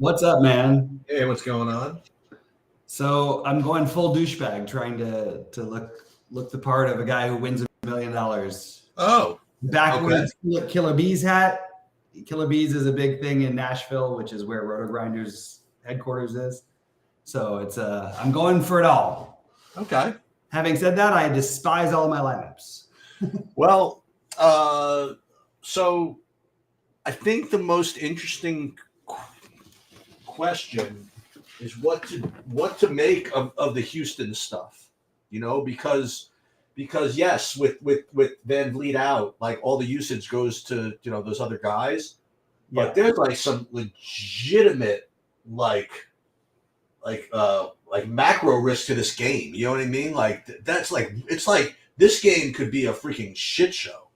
What's up, man? Hey, what's going on? So I'm going full douchebag, trying to look the part of a guy who wins $1 million. Oh, okay. Backwards Killer Bees hat. Killer Bees is a big thing in Nashville, which is where Roto Grinders headquarters is. So it's I'm going for it all. Okay. Having said that, I despise all of my lineups. Well, so I think the most interesting question is what to make of the Houston stuff. Because yes, with Van Vliet out, like all the usage goes to those other guys, but there's like some legitimate like macro risk to this game. You know what I mean? Like that's like it's like this game could be a freaking shit show.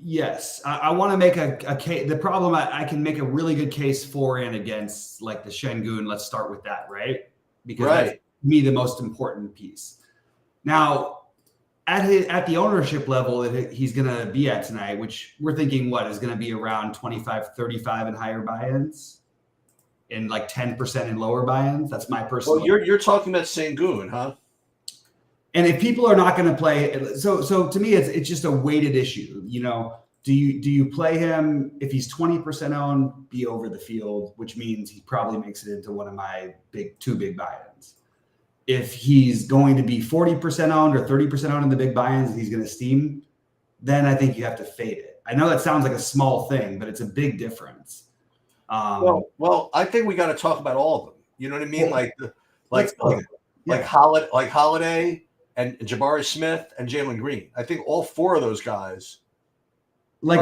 Yes, I want to make a case. The problem I can make a really good case for and against, like the Şengün. Let's start with that, right? Because that's to me the most important piece. Now, at the ownership level that he's going to be at tonight, which we're thinking is going to be around 25, 35 and higher buy-ins, and like 10% in lower buy-ins. That's my personal. Well, you're talking about Şengün, huh? And if people are not going to play, so to me, it's just a weighted issue. Do you play him if he's 20% owned, be over the field, which means he probably makes it into one of my two big buy-ins. If he's going to be 40% owned or 30% owned in the big buy-ins, and he's going to steam, then I think you have to fade it. I know that sounds like a small thing, but it's a big difference. Well, I think we got to talk about all of them. You know what I mean? Like Holiday and Jabari Smith and Jalen Green. I think all four of those guys, and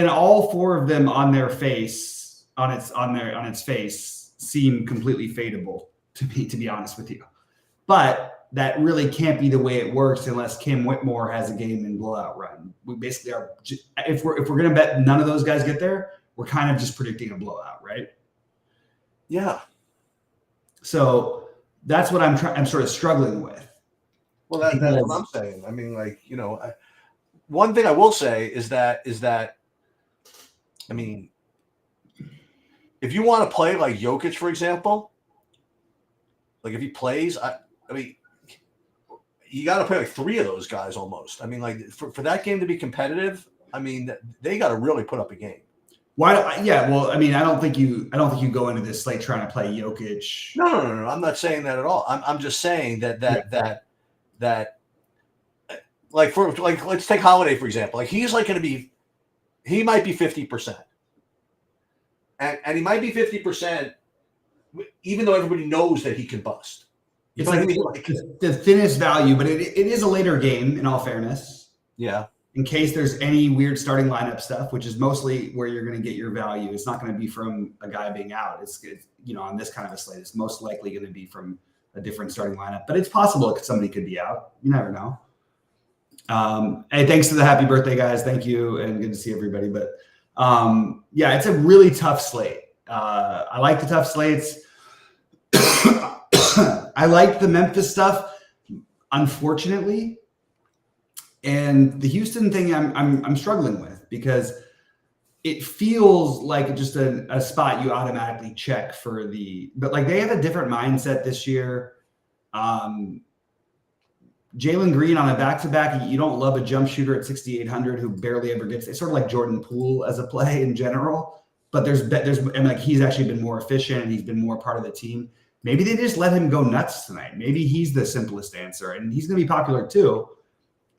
all four of them on their face, on its face, seem completely fadeable to me, to be honest with you. But that really can't be the way it works unless Kim Whitmore has a game and blowout run. We basically are. If we're going to bet none of those guys get there, we're kind of just predicting a blowout, right? Yeah. So that's what I'm sort of struggling with. Well, that's what I'm saying. I mean, one thing I will say is that I mean, if you want to play like Jokic, for example, like if he plays, I mean, you got to play like three of those guys almost. I mean, like for that game to be competitive, I mean, they got to really put up a game. Well, I mean, I don't think you go into this slate trying to play Jokic. No. I'm not saying that at all. I'm just saying that let's take Holiday for example. Like he's like going to be, he might be 50%, and he might be 50%, even though everybody knows that he can bust. It's like the thinnest value, but it is a later game. In all fairness, yeah. In case there's any weird starting lineup stuff, which is mostly where you're going to get your value. It's not going to be from a guy being out. It's on this kind of a slate, it's most likely going to be from a different starting lineup. But it's possible somebody could be out. You never know. Hey, thanks to the happy birthday, guys. Thank you, and good to see everybody. But it's a really tough slate. I like the tough slates. I like the Memphis stuff, unfortunately. And the Houston thing I'm struggling with because it feels like just a spot you automatically check for but like they have a different mindset this year. Jalen Green on a back-to-back, you don't love a jump shooter at 6,800 who barely ever gets. It's sort of like Jordan Poole as a play in general, but he's actually been more efficient and he's been more part of the team. Maybe they just let him go nuts tonight. Maybe he's the simplest answer, and he's going to be popular too.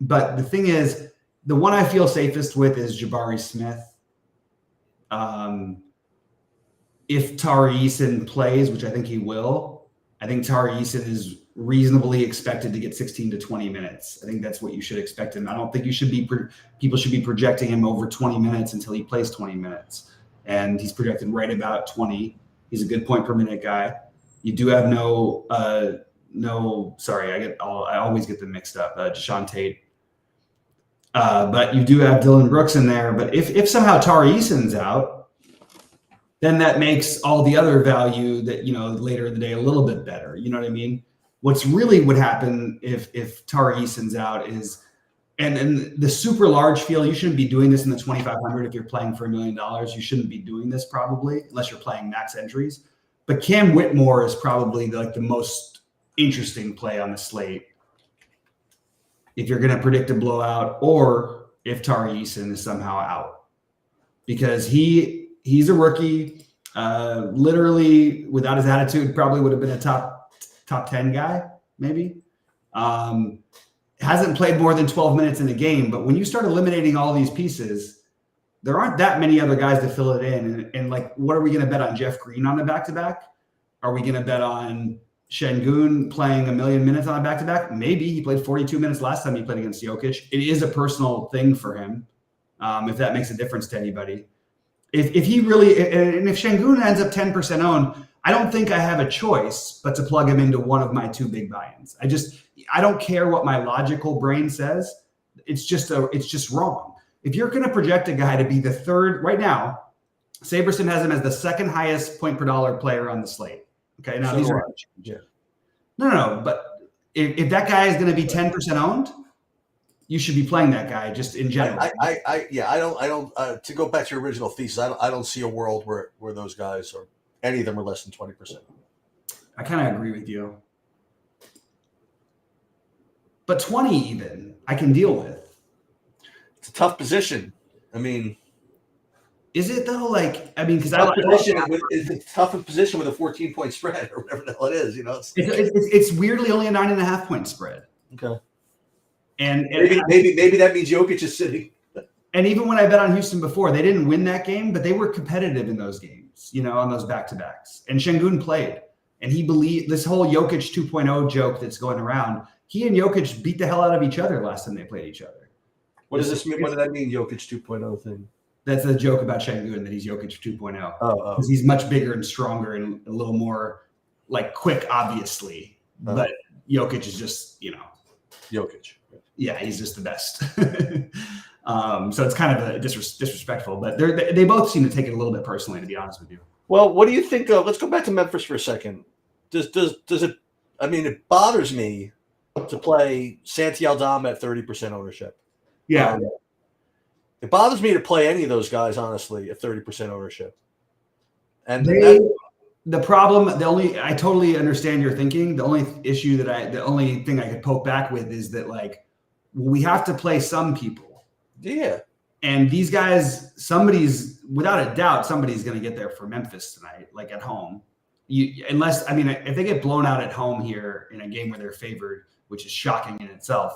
But the thing is, the one I feel safest with is Jabari Smith. If Tari Eason plays, which I think he will, I think Tari Eason is reasonably expected to get 16 to 20 minutes. I think that's what you should expect him. I don't think people should be projecting him over 20 minutes until he plays 20 minutes. And he's projected right about 20. He's a good point per minute guy. You do have I always get them mixed up. Deshaun Tate. But you do have Dylan Brooks in there. But if somehow Tari Eason's out, then that makes all the other value that, later in the day a little bit better. You know what I mean? What's really would happen if Tari Eason's out is and the super large field, you shouldn't be doing this in the 2,500 if you're playing for $1 million. You shouldn't be doing this probably unless you're playing max entries. But Cam Whitmore is probably like the most interesting play on the slate if you're going to predict a blowout, or if Tari Eason is somehow out, because he's a rookie. Literally, without his attitude, probably would have been a top 10 guy, maybe. Hasn't played more than 12 minutes in a game, but when you start eliminating all these pieces, there aren't that many other guys to fill it in. And like, what are we going to bet on Jeff Green on a back-to-back? Are we going to bet on Şengün playing 1 million minutes on a back-to-back? Maybe. He played 42 minutes last time he played against Jokic. It is a personal thing for him, if that makes a difference to anybody. If he really, and if Şengün ends up 10% owned, I don't think I have a choice but to plug him into one of my 2 big buy-ins. I don't care what my logical brain says. It's just wrong. If you're going to project a guy to be the third right now, Saberson has him as the second highest point per dollar player on the slate. Okay, now these are no. But if that guy is going to be 10% owned, you should be playing that guy just in general. I don't. To go back to your original thesis, I don't see a world where those guys or any of them are less than 20%. I kind of agree with you. But 20 even, I can deal with. It's a tough position. I mean, is it though? Like, I mean, because it's a tough position with a 14-point spread or whatever the hell it is. You know, it's weirdly only a 9.5 point spread. Okay, and maybe that means Jokic is sitting. And even when I bet on Houston before, they didn't win that game, but they were competitive in those games. You know, on those back-to-backs. And Şengün played, and he believed this whole Jokic 2.0 joke that's going around. He and Jokic beat the hell out of each other last time they played each other. What does this mean? What does that mean, Jokic 2.0 thing? That's a joke about Şengün, that he's Jokic 2.0. Oh. Because he's much bigger and stronger and a little more like quick, obviously. But Jokic is just, you know. Jokic. Yeah, he's just the best. So it's kind of disrespectful, but they both seem to take it a little bit personally, to be honest with you. Well, what do you think? Let's go back to Memphis for a second. Does it? I mean, it bothers me to play Santi Aldama at 30% ownership. Yeah, it bothers me to play any of those guys, honestly, at 30% ownership. And the problem, I totally understand your thinking. The only thing I could poke back with is that like we have to play some people. Yeah. And these guys, without a doubt, somebody's going to get there for Memphis tonight, like at home. If they get blown out at home here in a game where they're favored, which is shocking in itself,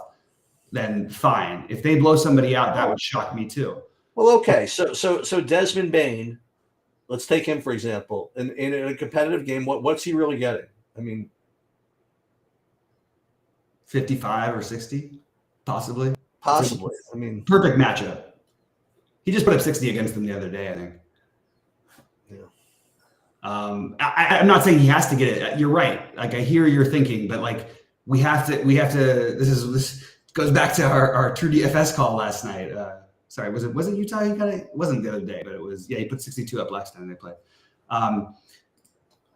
then fine. If they blow somebody out, that would shock me too. Well, okay. So Desmond Bane, let's take him for example. In a competitive game, what's he really getting? I mean, 55 or 60, possibly. Possibly. I mean, perfect matchup. He just put up 60 against them the other day, I think. Yeah. I'm not saying he has to get it. You're right. Like I hear your thinking, but like we have to. This goes back to our true DFS call last night. Sorry, was it Utah? It wasn't the other day, but it was. Yeah, he put 62 up last time they played.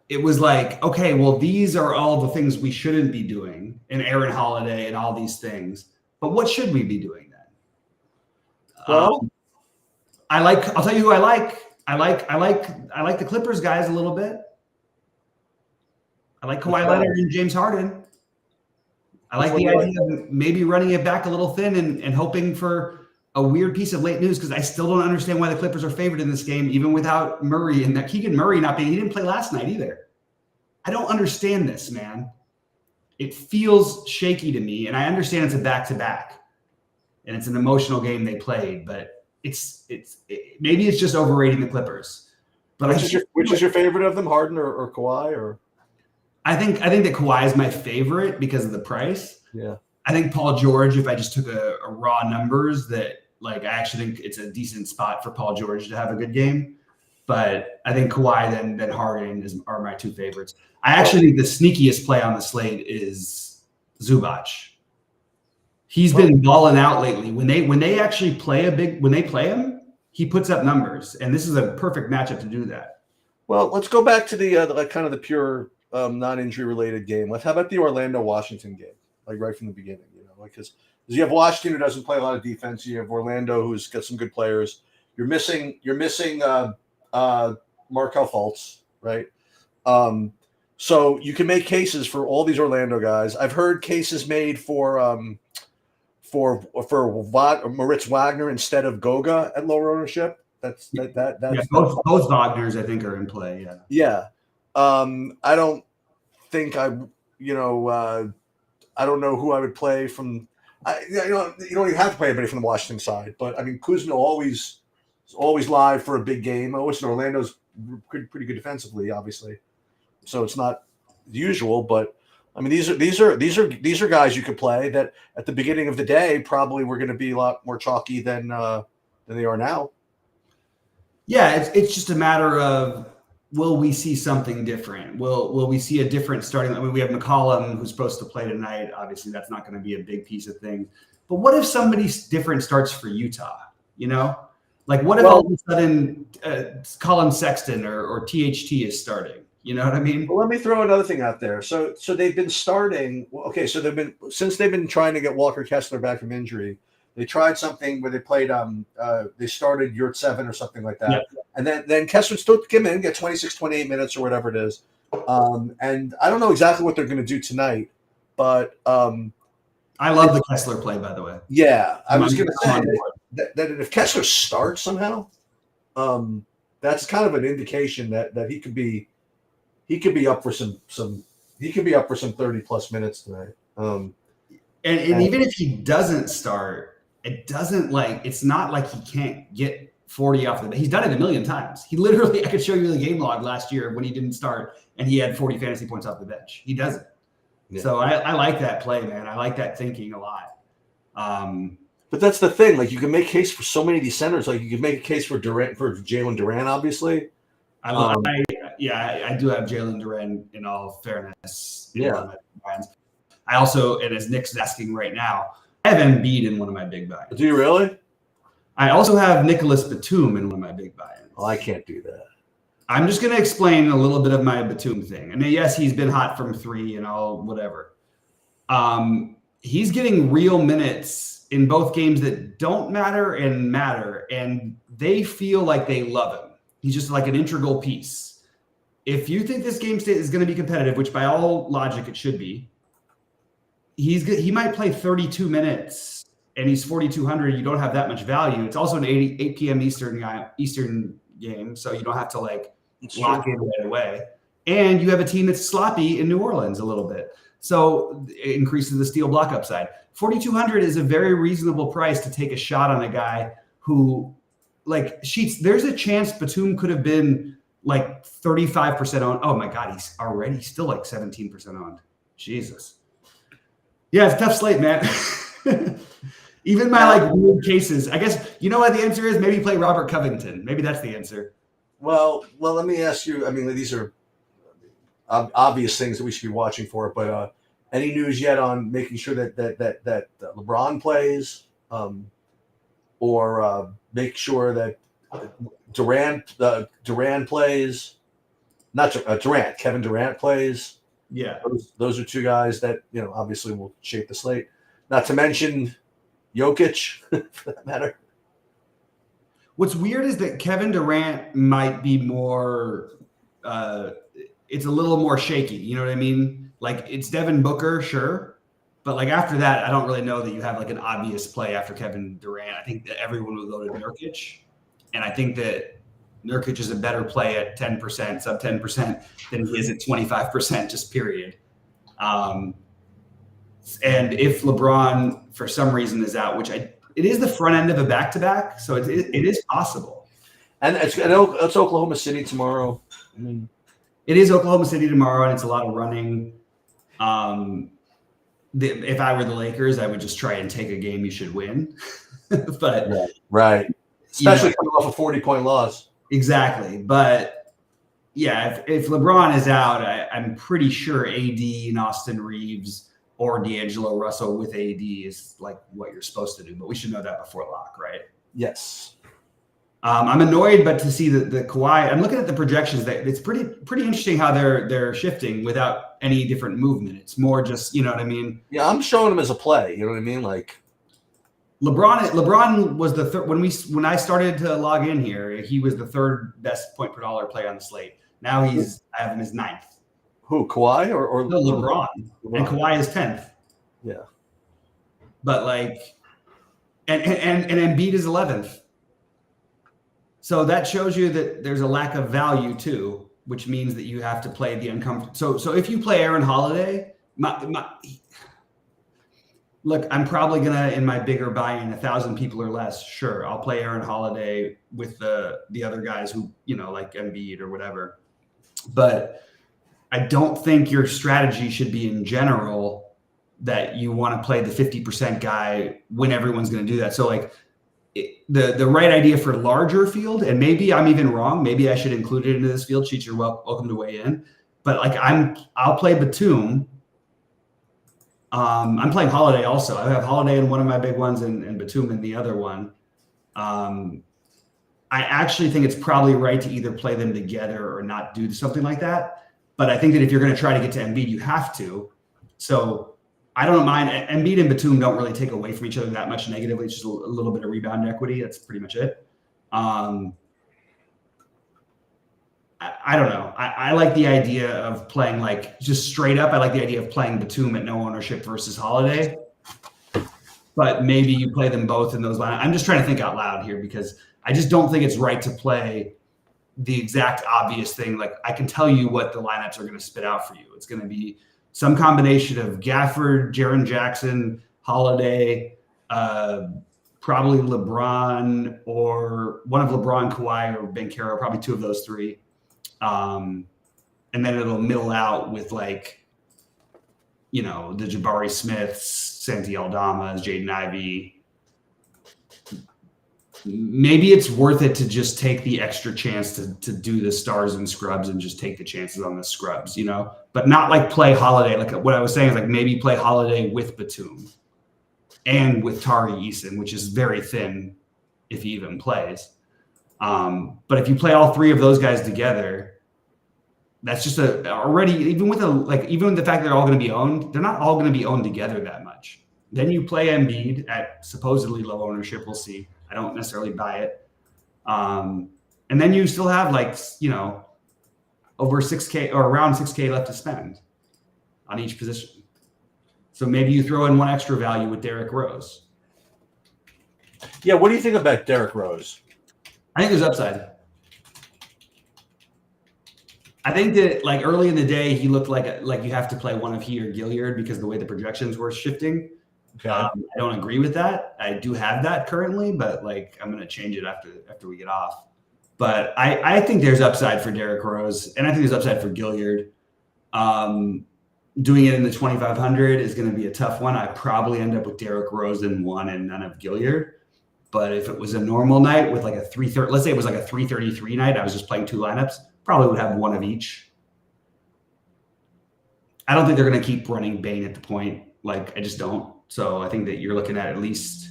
It was like, okay, well, these are all the things we shouldn't be doing, and Aaron Holiday and all these things. But what should we be doing then? Well, I'll tell you who I like. I like the Clippers guys a little bit. I like Kawhi Leonard and James Harden. I like the idea of maybe running it back a little thin and hoping for a weird piece of late news, because I still don't understand why the Clippers are favored in this game, even without Murray, and that Keegan Murray he didn't play last night either. I don't understand this, man. It feels shaky to me, and I understand it's a back-to-back, and it's an emotional game they played, but maybe it's just overrating the Clippers. But which is your favorite of them, Harden or Kawhi? Or I think that Kawhi is my favorite because of the price. Yeah, I think Paul George, if I just took a raw numbers, that like I actually think it's a decent spot for Paul George to have a good game. But I think Kawhi then Harden are my two favorites. I actually think the sneakiest play on the slate is Zubac. He's been balling out lately. When they actually play him, he puts up numbers, and this is a perfect matchup to do that. Well, let's go back to the kind of the pure non-injury related game. How about the Orlando Washington game? Like right from the beginning, because You have Washington, who doesn't play a lot of defense. You have Orlando, who's got some good players. You're missing Markel Fultz, right? So you can make cases for all these Orlando guys. I've heard cases made for Moritz Wagner instead of Goga at lower ownership. That's both Wagners I think are in play. Yeah. I don't think I don't know who I would play from. You don't even have to play anybody from the Washington side, but I mean Kuzma always live for a big game. Listen, Orlando's pretty good defensively, obviously, so it's not usual. But I mean these are guys you could play that at the beginning of the day probably were going to be a lot more chalky than they are now. Yeah, it's just a matter of, will we see something different? Will we see a different starting? I mean, we have McCollum who's supposed to play tonight. Obviously, that's not going to be a big piece of things. But what if somebody different starts for Utah? Like what if all of a sudden Colin Sexton or THT is starting? You know what I mean? Well, let me throw another thing out there. So they've been starting. Okay, so they've been trying to get Walker Kessler back from injury. They tried something where they played. They started Yurt 7 or something like that, and then Kessler still came in, get 26, 28 minutes or whatever it is. And I don't know exactly what they're going to do tonight, but I love the Kessler play, by the way. Yeah, I was going to say that if Kessler starts somehow, that's kind of an indication that he could be up for some 30+ minutes tonight. And even if he doesn't start. It's not like he can't get 40 off the bench. He's done it a million times. He literally, I could show you the game log last year when he didn't start and he had 40 fantasy points off the bench. He does it. Yeah. So I like that play, man. I like that thinking a lot. But that's the thing. Like you can make a case for so many of these centers. Like you can make a case for Jalen Duran, obviously. I do have Jalen Duran in all fairness. Yeah. I also, and as Nick's asking right now, I have Embiid in one of my big buys. Do you really? I also have Nicholas Batum in one of my big buys. Oh, I can't do that. I'm just going to explain a little bit of my Batum thing. I mean, yes, he's been hot from 3 and all, whatever. He's getting real minutes in both games that don't matter, and they feel like they love him. He's just like an integral piece. If you think this game state is going to be competitive, which by all logic it should be, he might play 32 minutes and he's 4,200. You don't have that much value. It's also an 8 p.m. Eastern game, so you don't have to lock in right away. And you have a team that's sloppy in New Orleans a little bit, so it increases the steal block upside. 4,200 is a very reasonable price to take a shot on a guy who, Sheets. There's a chance Batum could have been 35% owned. Oh my God, he's already still 17% owned. Jesus. Yeah, it's a tough slate, man. Even my weird cases. I guess you know what the answer is? Maybe play Robert Covington. Maybe that's the answer. Well, let me ask you. I mean, these are obvious things that we should be watching for. But any news yet on making sure that LeBron plays, or make sure that Durant plays? Not Durant. Kevin Durant plays. Yeah, those are two guys that obviously will shape the slate. Not to mention Jokic, for that matter. What's weird is that Kevin Durant might be more. It's a little more shaky. You know what I mean? It's Devin Booker, sure, but after that, I don't really know that you have an obvious play after Kevin Durant. I think that everyone will go to Nurkic, and I think that Nurkic is a better play at 10%, sub 10% than he is at 25%, just period. And if LeBron, for some reason, is out, which it is the front end of a back-to-back, so it is possible. And it's Oklahoma City tomorrow. I mean, it is Oklahoma City tomorrow, and it's a lot of running. If I were the Lakers, I would just try and take a game you should win. But right. Especially coming off a 40-point loss. Exactly. But yeah, if LeBron is out, I'm pretty sure AD and Austin Reeves or D'Angelo Russell with AD is what you're supposed to do. But we should know that before lock, right? Yes. I'm annoyed, but to see the Kawhi, I'm looking at the projections. That it's pretty interesting how they're shifting without any different movement. It's more just, you know what I mean? Yeah, I'm showing them as a play. You know what I mean? LeBron was the third when I started to log in here. He was the third best point per dollar player on the slate. Now I have him as ninth. Who, Kawhi or no, LeBron. And Kawhi is 10th. Yeah, but like, and Embiid is 11th. So that shows you that there's a lack of value too, which means that you have to play the uncomfortable. So if you play Aaron Holiday, look, I'm probably gonna in my bigger buy-in 1,000 people or less. Sure, I'll play Aaron Holiday with the other guys who like Embiid or whatever. But I don't think your strategy should be in general that you want to play the 50% guy when everyone's going to do that. So like the right idea for larger field, and maybe I'm even wrong. Maybe I should include it into this field sheet. You're welcome to weigh in. But like I'll play Batum. I'm playing Holiday also. I have Holiday in one of my big ones and Batum in the other one. I actually think it's probably right to either play them together or not do something like that. But I think that if you're going to try to get to Embiid, you have to. So I don't mind. Embiid and Batum don't really take away from each other that much negatively. It's just a little bit of rebound equity. That's pretty much it. I don't know. I like the idea of playing like just straight up. I like the idea of playing Batum at no ownership versus Holiday. But maybe you play them both in those lineups. I'm just trying to think out loud here because I just don't think it's right to play the exact obvious thing. Like I can tell you what the lineups are going to spit out for you. It's going to be some combination of Gafford, Jaren Jackson, Holiday, probably LeBron or one of LeBron, Kawhi, or Banchero, probably two of those three. And then it'll middle out with like, the Jabari Smiths, Santi Aldamas, Jaden Ivey. Maybe it's worth it to just take the extra chance to do the stars and scrubs and just take the chances on the scrubs, but not like play Holiday. Like what I was saying is like maybe play Holiday with Batum and with Tari Eason, which is very thin if he even plays. But if you play all three of those guys together, that's just even with the fact they're all going to be owned, they're not all going to be owned together that much. Then you play Embiid at supposedly low ownership. We'll see. I don't necessarily buy it. And then you still have over 6K or around 6K left to spend on each position. So maybe you throw in one extra value with Derrick Rose. Yeah. What do you think about Derrick Rose? I think there's upside. I think that like early in the day, he looked like you have to play one of he or Gilliard because the way the projections were shifting. Okay. I don't agree with that. I do have that currently, but like I'm going to change it after we get off. But I think there's upside for Derrick Rose, and I think there's upside for Gilliard. Doing it in the 2,500 is going to be a tough one. I probably end up with Derrick Rose in one and none of Gilliard. But if it was a normal night with like a 330, let's say it was like a 333 night, I was just playing two lineups, probably would have one of each. I don't think they're going to keep running Bane at the point. Like I just don't. So I think that you're looking at least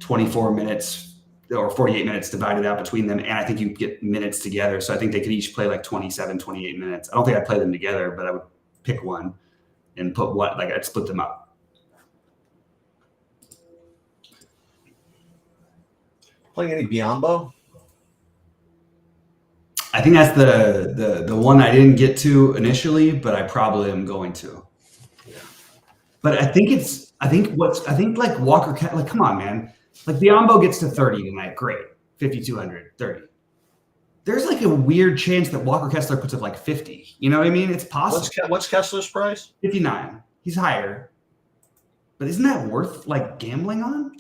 24 minutes or 48 minutes divided out between them. And I think you get minutes together. So I think they could each play like 27, 28 minutes. I don't think I'd play them together, but I would pick one and put what, like I'd split them up. Playing any Biyombo? I think that's the one I didn't get to initially, but I probably am going to. Yeah. But I think like Walker, like come on, man. Like Biyombo gets to 30 tonight, great. 5,200, 30. There's like a weird chance that Walker Kessler puts up like 50. You know what I mean? It's possible. What's Kessler's price? 59. He's higher. But isn't that worth like gambling on?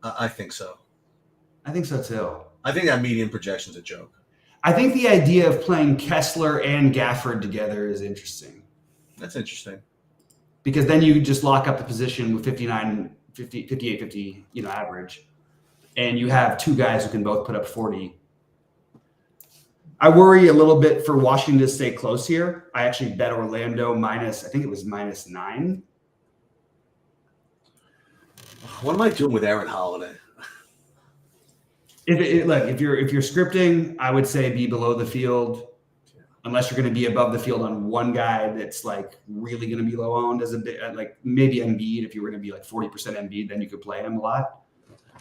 I think so. I think so too. I think that median projection's a joke. I think the idea of playing Kessler and Gafford together is interesting. That's interesting. Because then you just lock up the position with 59, 50, 58, 50, average. And you have two guys who can both put up 40. I worry a little bit for Washington to stay close here. I actually bet Orlando minus, I think it was -9. What am I doing with Aaron Holiday? If you're scripting, I would say be below the field. unless you're going to be above the field on one guy that's like really going to be low owned as a bit, like maybe Embiid. If you were going to be like 40% Embiid, then you could play him a lot.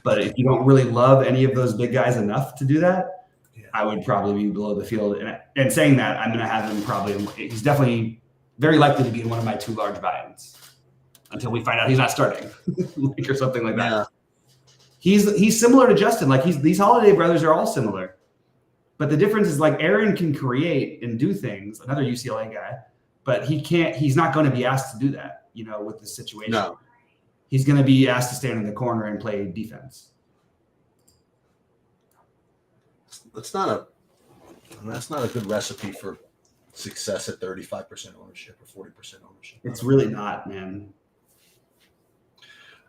But if you don't really love any of those big guys enough to do that, I would probably be below the field. And saying that, I'm going to have him probably. He's definitely very likely to be in one of my 2 large buy-ins until we find out he's not starting, like, or something like that. He's similar to Justin. Like these Holiday brothers are all similar, but the difference is like Aaron can create and do things. Another UCLA guy, but he can't. He's not going to be asked to do that. With the situation. No. He's going to be asked to stand in the corner and play defense. That's not a good recipe for success at 35% ownership or 40% ownership. It's really not, man.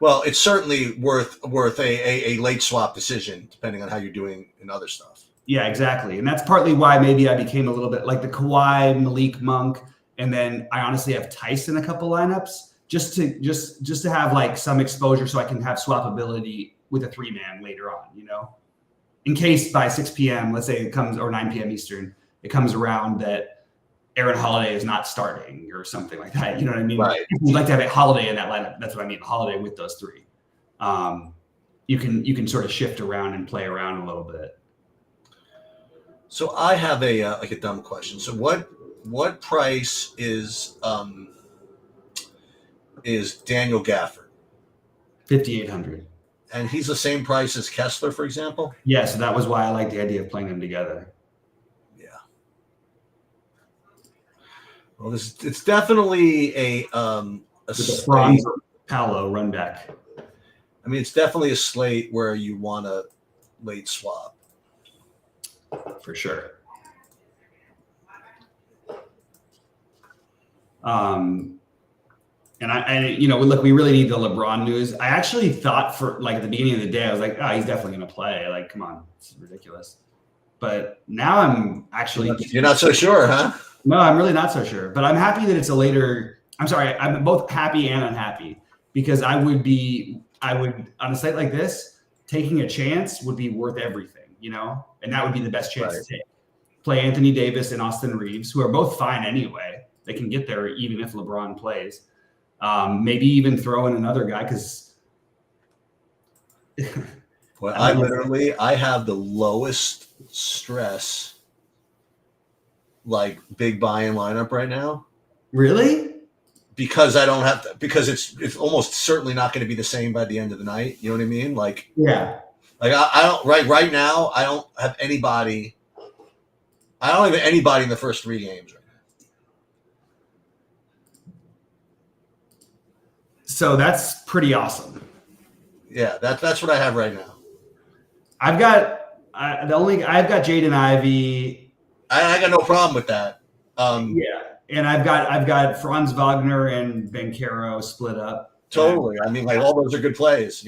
Well, it's certainly worth a late swap decision, depending on how you're doing in other stuff. Yeah, exactly. And that's partly why maybe I became a little bit like the Kawhi, Malik Monk, and then I honestly have Tice in a couple lineups just to have like some exposure so I can have swappability with a 3-man later on, in case by 6 p.m., let's say it comes, or 9 p.m. Eastern, it comes around that Aaron Holiday is not starting or something like that. You know what I mean? Right. We'd like to have a Holiday in that lineup. That's what I mean. Holiday with those 3. You can sort of shift around and play around a little bit. So I have a dumb question. So what price is Daniel Gafford? 5,800. And he's the same price as Kessler, for example? Yeah, so that was why I like the idea of playing them together. Yeah. Well, it's definitely a Franz Paolo run back. I mean, it's definitely a slate where you want a late swap. For sure. And look, we really need the LeBron news. I actually thought for like at the beginning of the day, I was like, oh, he's definitely going to play. Like, come on, it's ridiculous. But now I'm actually. You're not so sure, huh? No, I'm really not so sure. But I'm happy that it's a later. I'm sorry, I'm both happy and unhappy because I would on a site like this, taking a chance would be worth everything, and that would be the best chance to take. Play Anthony Davis and Austin Reeves, who are both fine anyway. They can get there even if LeBron plays. Maybe even throw in another guy because. Well, I have the lowest stress, like big buy-in lineup right now. Really? Because I don't have to, because it's almost certainly not going to be the same by the end of the night. You know what I mean? Like, yeah. Like I don't right now. I don't have anybody. I don't have anybody in the first 3 games right now. So that's pretty awesome. Yeah, that's what I have right now. I've got Jaden Ivey. I got no problem with that. Yeah, and I've got Franz Wagner and Banchero split up. Totally. I mean, like all those are good plays,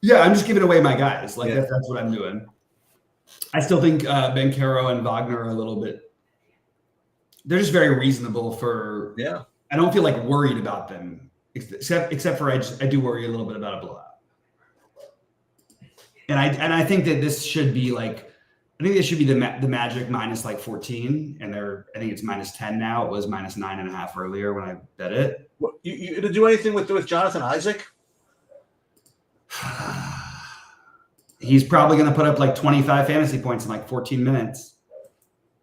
Yeah, I'm just giving away my guys. Like that's what I'm doing. I still think Banchero and Wagner are a little bit. They're just very reasonable for. Yeah. I don't feel like worried about them, except for I do worry a little bit about a blowout. And I think that this should be like. I think this should be the Magic minus like 14, and I think it's minus 10 now. It was minus 9.5 earlier when I bet it. What, you to do anything with Jonathan Isaac? He's probably going to put up like 25 fantasy points in like 14 minutes.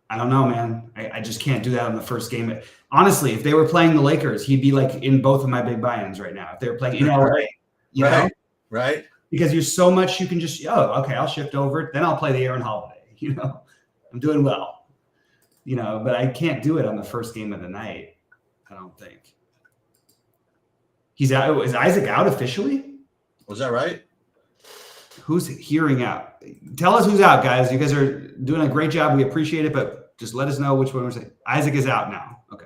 I don't know, man. I just can't do that on the first game. Honestly, if they were playing the Lakers, he'd be like in both of my big buy-ins right now. If they were playing in LA, you know? Right. Because there's so much you can just, okay, I'll shift over. Then I'll play the Aaron Holiday. I'm doing well. But I can't do it on the first game of the night. I don't think. He's out. Is Isaac out officially? Was that right? Who's hearing out? Tell us who's out, guys. You guys are doing a great job. We appreciate it, but just let us know which one we're saying. Isaac is out now. Okay.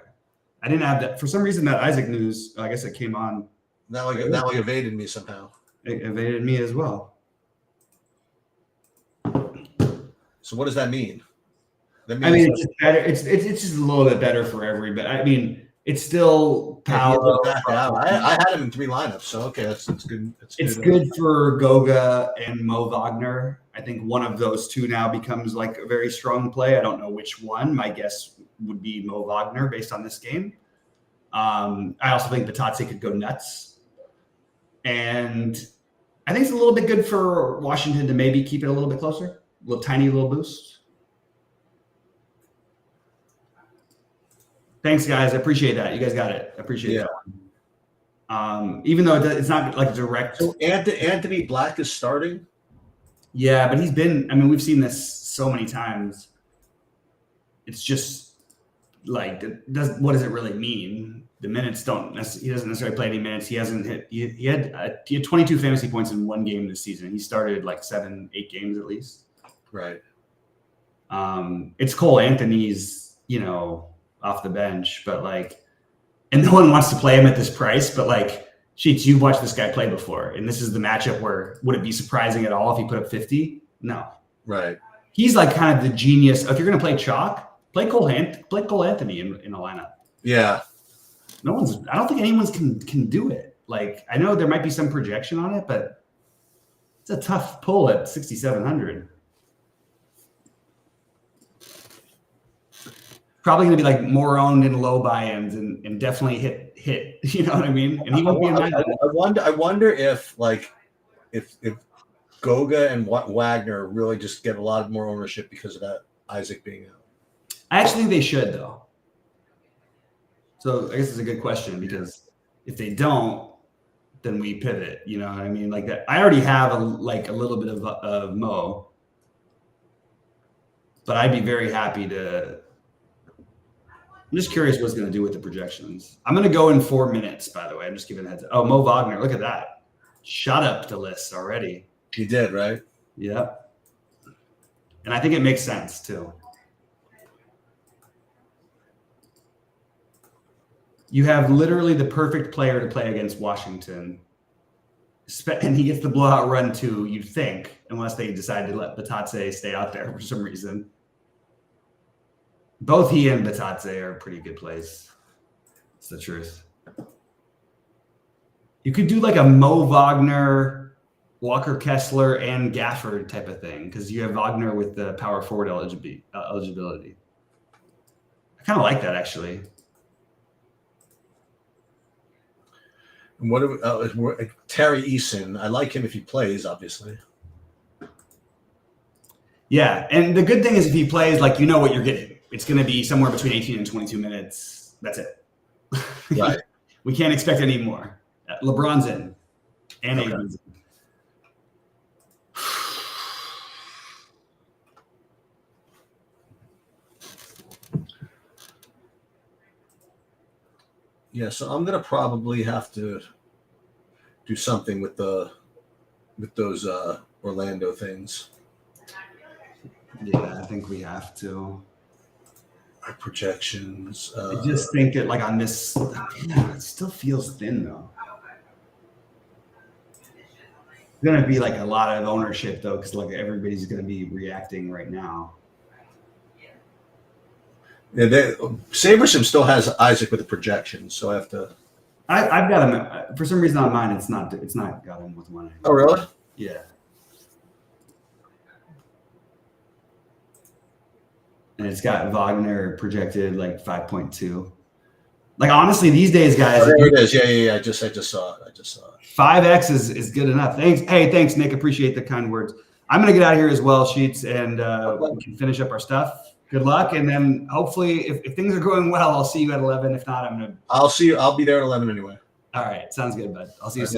I didn't have that. For some reason, that Isaac news, I guess it came on. Now he evaded me somehow. It evaded me as well. So what does that mean? It's just better. It's just a little bit better for everybody. I mean, it's still Paolo. Back out. I had him in 3 lineups, so okay, that's good. It's good for Goga and Mo Wagner. I think one of those two now becomes like a very strong play. I don't know which one. My guess would be Mo Wagner based on this game. I also think Batatse could go nuts. And I think it's a little bit good for Washington to maybe keep it a little bit closer. A little tiny little boost. Thanks, guys. I appreciate that. You guys got it. I appreciate that one. Even though it's not like direct. So Anthony Black is starting? Yeah, but he's been – I mean, we've seen this so many times. It's just like what does it really mean? The minutes don't – he doesn't necessarily play any minutes. He hasn't hit – he had 22 fantasy points in one game this season. He started like 7-8 games at least. Right. It's Cole Anthony's, off the bench, but like, and no one wants to play him at this price, but like, Sheets, you've watched this guy play before, and this is the matchup where would it be surprising at all if he put up 50? No. Right. He's like kind of the genius. If you're going to play chalk, play Cole Anthony in a lineup. Yeah. I don't think anyone's can do it. Like, I know there might be some projection on it, but it's a tough pull at 6,700. Probably going to be like more owned in low buy-ins and definitely hit. You know what I mean? And he won't be in my. I wonder if Goga and Wagner really just get a lot more ownership because of that Isaac being out. I actually think they should, though. So I guess it's a good question, because if they don't, then we pivot. You know what I mean? Like that. I already have a little bit of Mo, but I'd be very happy to. I'm just curious what's going to do with the projections. I'm going to go in 4 minutes, by the way. I'm just giving a heads up. Oh, Mo Wagner, look at that. Shot up the list already. He did, right? Yep. And I think it makes sense, too. You have literally the perfect player to play against Washington. And he gets the blowout run, too, you'd think, unless they decide to let Batatse stay out there for some reason. Both he and Batatse are pretty good plays. It's the truth. You could do like a Mo Wagner, Walker Kessler, and Gafford type of thing, because you have Wagner with the power forward eligibility. I kind of like that, actually. And what Terry Eason? I like him if he plays, obviously. Yeah, and the good thing is if he plays, like, you know what you're getting. It's going to be somewhere between 18 and 22 minutes. That's it. Right. We can't expect any more. LeBron's in. And Aiden's in. Yeah, so I'm going to probably have to do something with those Orlando things. Yeah, I think we have to. Our projections. I just think that, like, on this, it still feels thin, though. It's going to be, like, a lot of ownership, though, because, like, everybody's going to be reacting right now. Yeah, Sabersim still has Isaac with the projections, so I have to. I've got him. For some reason on mine, it's not got him with one. Oh, really? Yeah. And it's got Wagner projected like 5.2. Like, honestly, these days, guys. Oh, there it is. Yeah. I just saw it. 5X is good enough. Thanks, Nick. Appreciate the kind words. I'm gonna get out of here as well, Sheets, and we can finish up our stuff. Good luck, and then hopefully, if things are going well, I'll see you at 11. If not, I'll see you. I'll be there at 11 anyway. All right, sounds good, bud. I'll see you soon.